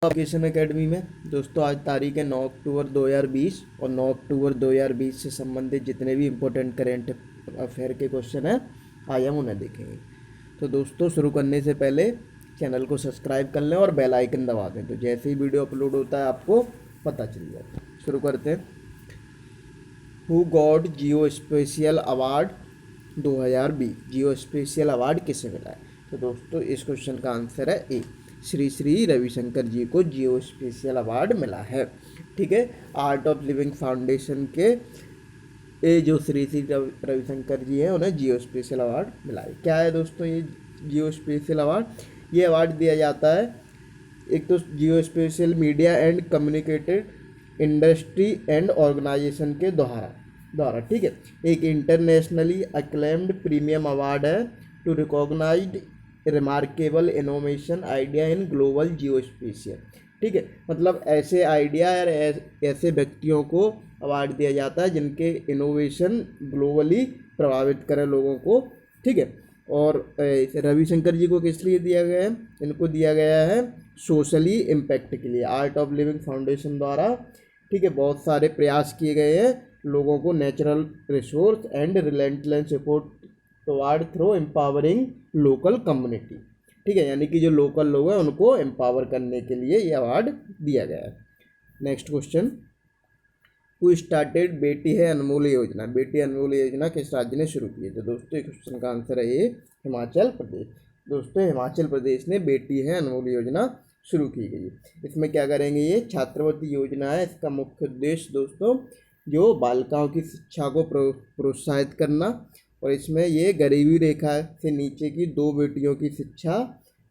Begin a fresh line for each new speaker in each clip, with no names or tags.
Education academy में दोस्तों आज तारीख है 9 अक्टूबर 2020 और 9 अक्टूबर 2020 से संबंधित जितने भी इम्पोर्टेंट करेंट अफेयर के क्वेश्चन हैं आज हम उन्हें देखेंगे। तो दोस्तों शुरू करने से पहले चैनल को सब्सक्राइब कर लें और बेल आइकन दबा दें, तो जैसे ही वीडियो अपलोड होता है आपको पता चल जाए। शुरू करते हैं। Who got Jio special award 2020, Jio special award किसे मिला है? तो दोस्तों इस क्वेश्चन का आंसर है ए, श्री श्री रविशंकर जी को जियो स्पेशियल अवार्ड मिला है। ठीक है, आर्ट ऑफ लिविंग फाउंडेशन के जो श्री श्री रविशंकर जी हैं उन्हें जियो स्पेशियल अवार्ड मिला है। क्या है दोस्तों ये जियो स्पेशियल अवार्ड? ये अवार्ड दिया जाता है एक तो geo spatial media and communicated industry and organisation के द्वारा। ठीक है, एक इंटरनेशनली अक्लेम्ड प्रीमियम अवार्ड है to recognise remarkable innovation idea in global geo spatial. ठीक है, मतलब ऐसे आइडिया और ऐसे व्यक्तियों को अवार्ड दिया जाता है जिनके इनोवेशन ग्लोबली प्रभावित करे लोगों को। ठीक है, और रविशंकर जी को किस लिए दिया गया है? इनको दिया गया है सोशली इम्पैक्ट के लिए, आर्ट ऑफ लिविंग फाउंडेशन द्वारा। ठीक है, बहुत सारे प्रयास किए गए हैं लोगों को natural resource and relentless support toward through empowering local community. ठीक है, यानी कि जो लोकल लोग हैं उनको एम्पावर करने के लिए ये अवार्ड दिया गया है। नेक्स्ट क्वेश्चन, हु स्टार्टेड बेटी है अनमोल योजना? बेटी अनमोल योजना किस राज्य ने शुरू की है? तो दोस्तों क्वेश्चन का आंसर है ये हिमाचल प्रदेश। दोस्तों हिमाचल प्रदेश ने बेटी है अनमोल योजना शुरू की गई। इसमें क्या करेंगे? ये छात्रवृत्ति योजना है। इसका मुख्य उद्देश्य दोस्तों जो बालिकाओं की शिक्षा को प्रोत्साहित करना, और इसमें ये गरीबी रेखा से नीचे की 2 बेटियों की शिक्षा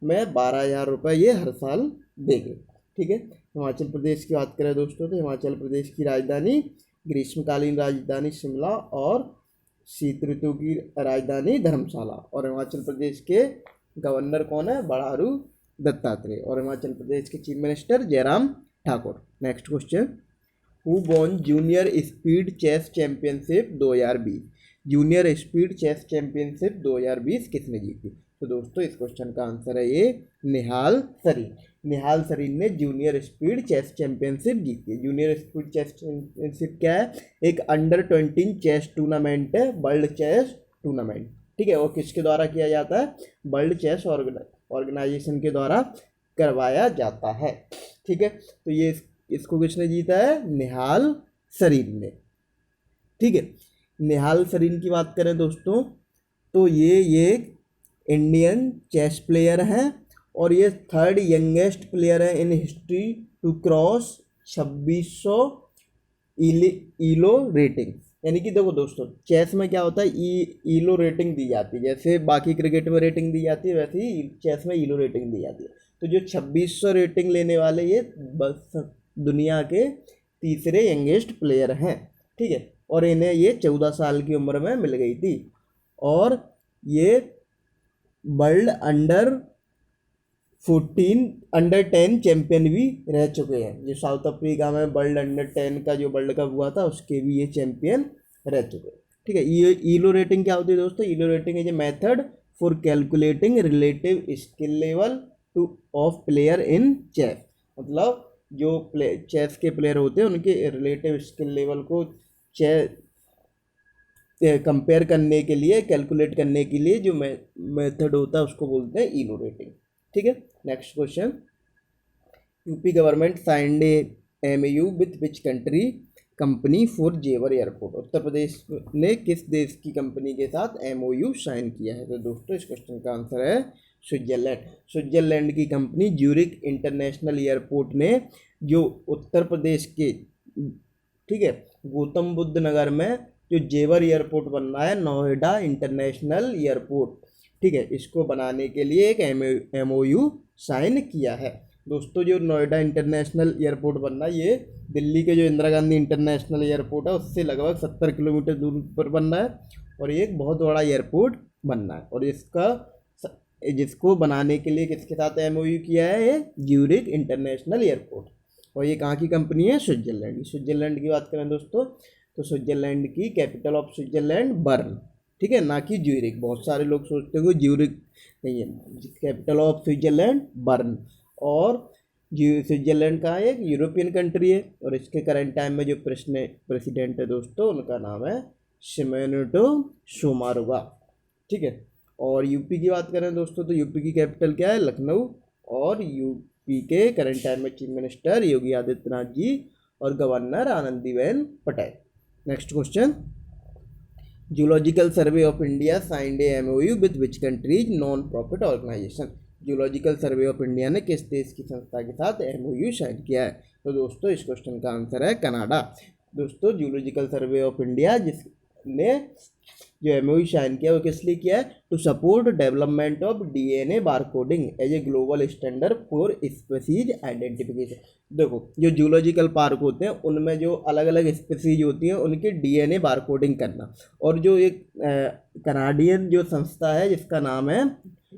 में 12,000 रुपये ये हर साल देंगे। ठीक है, हिमाचल प्रदेश की बात करें दोस्तों तो हिमाचल प्रदेश की राजधानी, ग्रीष्मकालीन राजधानी शिमला और शीत ऋतु की राजधानी धर्मशाला। और हिमाचल प्रदेश के गवर्नर कौन है? बड़ारू दत्तात्रेय। और हिमाचल प्रदेश के chief minister Jairam Thakur. Next question, who won junior speed chess championship 2020? Junior speed chess championship 2020 किसने जीती? तो दोस्तों इस क्वेश्चन का आंसर है ये निहाल सरीन। निहाल सरीन ने जूनियर स्पीड चेस चैंपियनशिप जीती है। जूनियर स्पीड चेस चैंपियनशिप क्या है? एक अंडर-20 चेस टूर्नामेंट है, वर्ल्ड चेस टूर्नामेंट। ठीक है, और किसके द्वारा किया जाता है? वर्ल्ड चेस ऑर्गेनाइजेशन के द्वारा करवाया जाता है। ठीक है, तो ये इसको किसने जीता है? निहाल सरीन ने। ठीक है, निहाल सरीन की बात करें दोस्तों तो ये इंडियन चेस प्लेयर हैं और ये 3rd यंगेस्ट प्लेयर है in history to cross 2600 Elo rating. यानी कि देखो दोस्तों चेस में क्या होता है, ईलो रेटिंग दी जाती है। जैसे बाकी क्रिकेट में रेटिंग दी जाती है वैसे ही चेस में ईलो रेटिंग दी जाती है। तो जो 2600 रेटिंग लेने वाले ये बस दुनिया के तीसरे यंगेस्ट प्लेयर हैं। ठीक है, और इन्हें ये 14 साल की उम्र में मिल गई थी। और ये वर्ल्ड अंडर 10 चैंपियन भी रह चुके हैं। जो साउथ अफ्रीका में वर्ल्ड अंडर 10 का जो वर्ल्ड कप हुआ था उसके भी ये चैंपियन रह चुके हैं। ठीक है, ये ईलो रेटिंग क्या होती है दोस्तों? Elo rating is a method for calculating relative skill level to of player in chess. मतलब जो चेस के प्लेयर होते हैं उनके रिलेटिव स्किल लेवल को कंपेयर करने के लिए, कैलकुलेट करने के लिए जो मेथड होता है उसको बोलते हैं ईलो रेटिंग। ठीक है, next question, UP government signed MOU with which country company for जेवर एयरपोर्ट? उत्तर प्रदेश ने किस देश की कंपनी के साथ एमओयू साइन किया है? तो दोस्तों इस क्वेश्चन का आंसर है स्विट्जरलैंड। स्विट्जरलैंड की कंपनी ज्यूरिक इंटरनेशनल एयरपोर्ट ने जो उत्तर प्रदेश के, ठीक है, गौतम बुद्ध नगर में जो जेवर एयरपोर्ट बन रहा है, नोएडा इंटरनेशनल एयरपोर्ट, ठीक है, इसको बनाने के लिए एक एमओयू साइन किया है। दोस्तों जो नोएडा इंटरनेशनल एयरपोर्ट बन रहा है ये दिल्ली के जो इंदिरा गांधी इंटरनेशनल एयरपोर्ट है उससे लगभग 70 किलोमीटर दूर पर बन रहा है और ये एक बहुत बड़ा एयरपोर्ट बन रहा है। और जिसको बनाने के लिए किसके साथ एमओयू किया है? ये ज्यूरिक इंटरनेशनल एयरपोर्ट। और ये कहाँ की कंपनी है? स्विट्जरलैंड। स्विट्जरलैंड की बात करें दोस्तों तो स्विट्जरलैंड की कैपिटल ऑफ स्विट्जरलैंड बर्न। ठीक है, ना कि ज्यूरिक। बहुत सारे लोग सोचते हैं ज्यूरिक नहीं है, कैपिटल ऑफ स्विट्जरलैंड बर्न। और स्विट्जरलैंड कहाँ है, एक यूरोपियन कंट्री है, और इसके करंट टाइम में जो प्रेसिडेंट है दोस्तों उनका नाम है सिमेनुटो सोमारुगा। ठीक है। और यूपी की बात करें दोस्तों तो यूपी की कैपिटल क्या है, लखनऊ, और यूपी के करंट टाइम में चीफ मिनिस्टर योगी आदित्यनाथ जी और governor Anandiben Patel. Next question, zoological survey of India signed a MOU with which countries non profit organisation. Zoological survey of India ने किस देश की संस्था के साथ MOU साइन किया है? तो दोस्तों इस क्वेश्चन का आंसर है कनाडा। दोस्तों जूलॉजिकल सर्वे ऑफ इंडिया जिसने जो MOU साइन किया वो किस लिए किया है, to support development of DNA barcoding as a global standard for species identification. देखो जो जूलॉजिकल पार्क होते हैं उनमें जो अलग अलग स्पीसीज होती हैं उनकी DNA बारकोडिंग करना, और जो एक कनाडियन जो संस्था है जिसका नाम है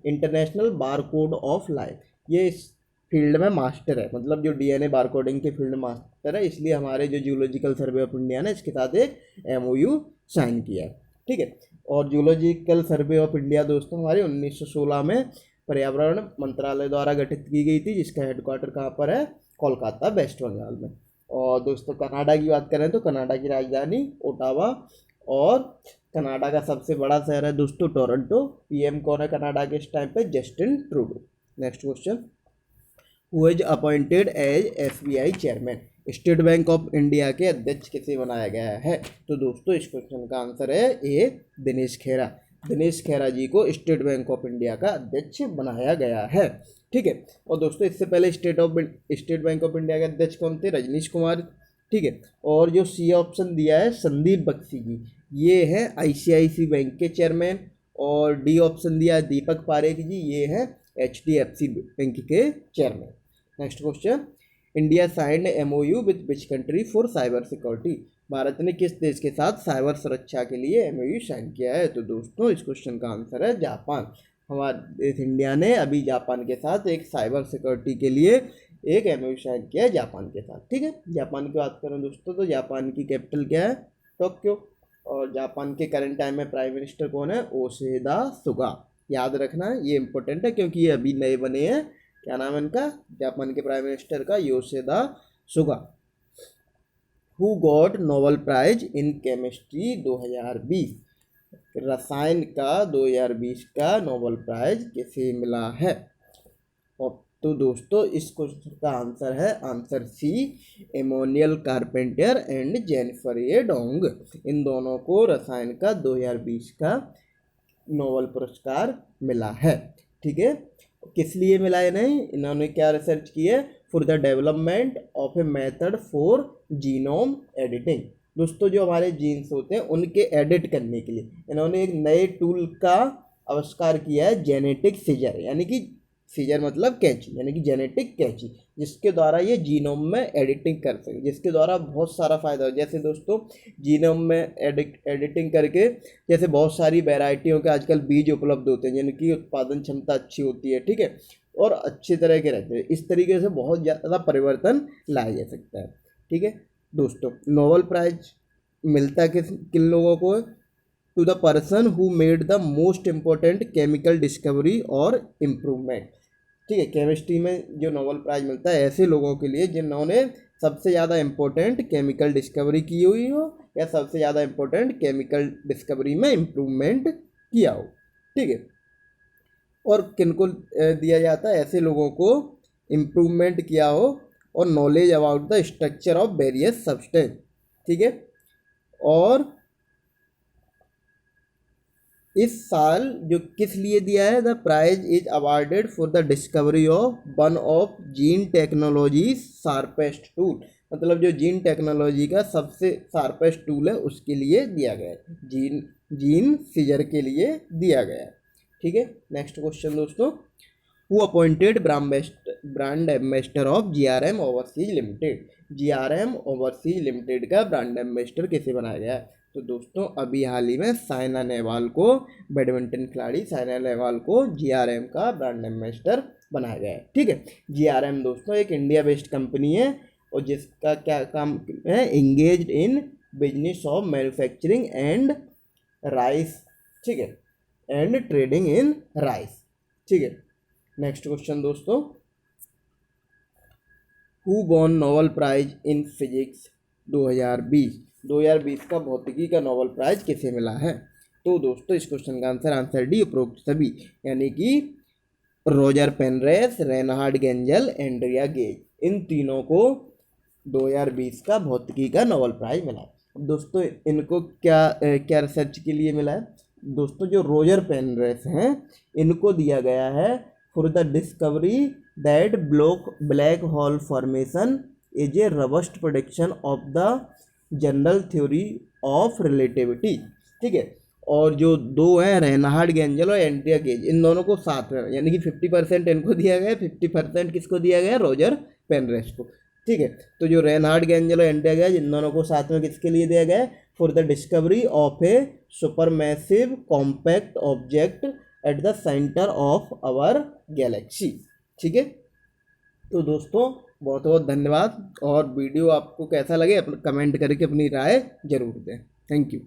इंटरनेशनल बारकोड ऑफ लाइफ, ये इस फील्ड में मास्टर है, मतलब जो DNA बारकोडिंग के फील्ड में मास्टर है, इसलिए हमारे जो जूलॉजिकल सर्वे ऑफ इंडिया ने इसके साथ एक MOU साइन किया है। ठीक है। और जूलॉजिकल सर्वे ऑफ इंडिया दोस्तों हमारे 1916 में पर्यावरण मंत्रालय द्वारा गठित की गई थी, जिसका हेडक्वार्टर कहाँ पर है, कोलकाता, वेस्ट बंगाल में। और दोस्तों कनाडा की बात करें तो कनाडा की राजधानी ओटावा, और कनाडा का सबसे बड़ा शहर है दोस्तों टोरंटो। PM कौन है कनाडा के इस टाइम पे, Justin Trudeau. Next question, who is appointed as SBI chairman. State bank of India के अध्यक्ष किसे बनाया गया है? तो दोस्तों इस क्वेश्चन का आंसर है ए, दिनेश खेरा। दिनेश खेरा जी को स्टेट बैंक ऑफ इंडिया का अध्यक्ष बनाया गया है। ठीक है। और दोस्तों इससे पहले स्टेट बैंक ऑफ इंडिया के अध्यक्ष कौन थे, रजनीश कुमार। ठीक है। और जो C ऑप्शन दिया है संदीप बख्शी जी, ये है ICICI बैंक के चेयरमैन। और D ऑप्शन दिया है दीपक पारेख जी, ये है HDFC बैंक के chairman. Next question, India signed MOU with which country for cyber security. Bharat ने किस देश के साथ साइबर सुरक्षा के लिए MOU साइन किया है? तो दोस्तों इस क्वेश्चन का आंसर है जापान। हमारे देश इंडिया ने अभी जापान के साथ एक साइबर सिक्योरिटी के लिए एक MOU साइन किया है जापान के साथ। ठीक है। जापान की बात करें दोस्तों तो जापान की कैपिटल क्या है, टोक्यो। और जापान के करंट टाइम में प्राइम मिनिस्टर कौन है, ओशिदा सुगा। याद रखना ये इंपॉर्टेंट है क्योंकि ये अभी नए बने हैं। क्या नाम है इनका, जापान के प्राइम मिनिस्टर का, Yoshida Suga. Who got Nobel prize in chemistry 2020। रसायन का 2020 का नोबेल प्राइज किसे मिला है? और तो दोस्तों इस क्वेश्चन का आंसर है answer C, Emmanuelle Charpentier and Jennifer A Doudna. इन दोनों को रसायन का 2020 का नोबेल पुरस्कार मिला है। ठीक है। किस लिए मिला है नहीं, इन्होंने क्या रिसर्च की है, for the development of A method for genome editing. दोस्तों जो हमारे जीन्स होते हैं उनके एडिट करने के लिए इन्होंने एक नए टूल का आविष्कार किया है, जेनेटिक सीजर, यानी कि सीजर मतलब कैंची, यानी कि जेनेटिक कैंची, जिसके द्वारा ये जीनोम में एडिटिंग कर सके, जिसके द्वारा बहुत सारा फ़ायदा हो। जैसे दोस्तों जीनोम में एडिटिंग करके जैसे बहुत सारी वैरायटियों के आजकल बीज उपलब्ध होते हैं जिनकी उत्पादन क्षमता अच्छी होती है। ठीक है। और अच्छे तरह के रहते हैं। इस तरीके से बहुत ज़्यादा परिवर्तन लाया जा सकता है। ठीक है। दोस्तों नोबेल प्राइज मिलता है किन लोगों को, to the person who made the most important chemical discovery और इम्प्रूवमेंट। ठीक है। केमिस्ट्री में जो नोबेल प्राइज मिलता है ऐसे लोगों के लिए जिन्होंने सबसे ज़्यादा इम्पोर्टेंट केमिकल डिस्कवरी की हुई हो या सबसे ज़्यादा इम्पोर्टेंट केमिकल डिस्कवरी में इम्प्रूवमेंट किया हो। ठीक है। और किनको दिया जाता है, ऐसे लोगों को इम्प्रूवमेंट किया हो और knowledge about the structure of various substance. ठीक है। और इस साल जो किस लिए दिया है, the prize is awarded for the discovery of one of gene technology sharpest tool. मतलब जो जीन टेक्नोलॉजी का सबसे शार्पेस्ट टूल है उसके लिए दिया गया है, जीन सीजर के लिए दिया गया है। ठीक है। नेक्स्ट क्वेश्चन दोस्तों, who appointed brand ambassador of GRM overseas limited. GRM overseas limited का ब्रांड एम्बेसडर किसे बनाया गया है? तो दोस्तों अभी हाल ही में साइना नेहवाल को, बैडमिंटन खिलाड़ी साइना नेहवाल को GRM का ब्रांड एम्बेसडर बनाया गया है। ठीक है। GRM दोस्तों एक इंडिया बेस्ड कंपनी है और जिसका क्या काम है, engaged in business of manufacturing and rice. ठीक है। And trading in rice. ठीक है। नेक्स्ट क्वेश्चन दोस्तों, who won Nobel prize in physics 2020 का भौतिकी का नोबेल प्राइज किसे मिला है? तो दोस्तों इस क्वेश्चन का आंसर डी, उपरोक्त सभी, यानी कि Roger Penrose, Reinhard Genzel, Andrea Ghez, इन तीनों को 2020 का भौतिकी का नोबेल प्राइज मिला है। दोस्तों इनको क्या रिसर्च के लिए मिला है? दोस्तों जो रॉजर पेनरेस हैं इनको दिया गया है for the discovery that black hole formation is a robust prediction of the general theory of relativity. ठीक है, और जो दो हैं रेनहार्ड गेंजल और एंड्रिया गेज, इन दोनों को साथ में, यानी कि 50% इनको दिया गया है, 50% किसको दिया गया है? रॉजर पेनरेस को। ठीक है, तो जो रेनहार्ड गेंजल और एंड्रिया गेज, इन दोनों को साथ में किसके लिए दिया गया है? For the discovery of a supermassive compact object at the centre of our galaxy. ठीक है, तो दोस्तों बहुत बहुत धन्यवाद, और वीडियो आपको कैसा लगे कमेंट करके अपनी राय जरूर दें। Thank you.